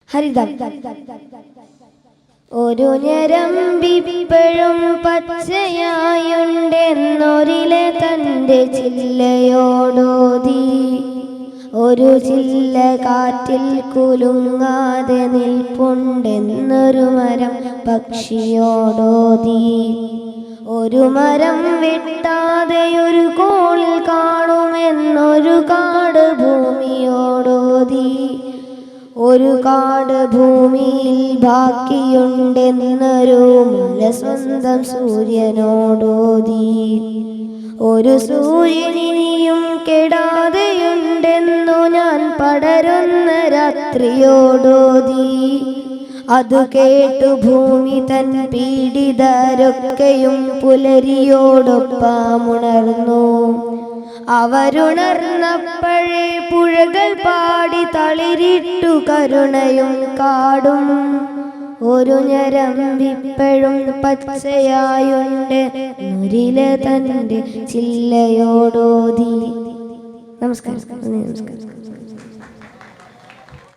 ഹരിതം. ഒരു ഞരമ്പിപ്പോഴും പച്ചയായുണ്ടെന്നൊരിലെ തൻ്റെ ചില്ലയോടോതി, ഒരു ചില്ല കാറ്റിൽ കുലുങ്ങാതെ നിൽപ്പുണ്ടെന്നൊരു മരം പക്ഷിയോടോതി, ഒരു മരം വെട്ടാതെ ഒരു കോണിൽ കാണുമെന്നൊരു കാട് ഭൂമിയോടോതി, ഒരു കാട് ഭൂമിയിൽ ബാക്കിയുണ്ടെന്നൊരു മുല്ല സ്വന്തം സൂര്യനോടോതി, ഒരു സൂര്യനിനിയും കെടാതെയുണ്ടെന്നു ഞാൻ പടരുന്ന രാത്രിയോടോതി, അതു കേട്ടു ഭൂമി തൻ പീഡിതരൊക്കെയും പുലരിയോടൊപ്പമുണർന്നു. അവരുണർന്നപ്പോഴേ പുഴകൾ പാടി തളിരിട്ടു കരുണയും കാടും, ഒരു ഞരമ്പിപ്പോഴും പച്ചയായുണ്ട് നൊരിലെ തൻ്റെ ചില്ലയോടോതി. നമസ്കാരം.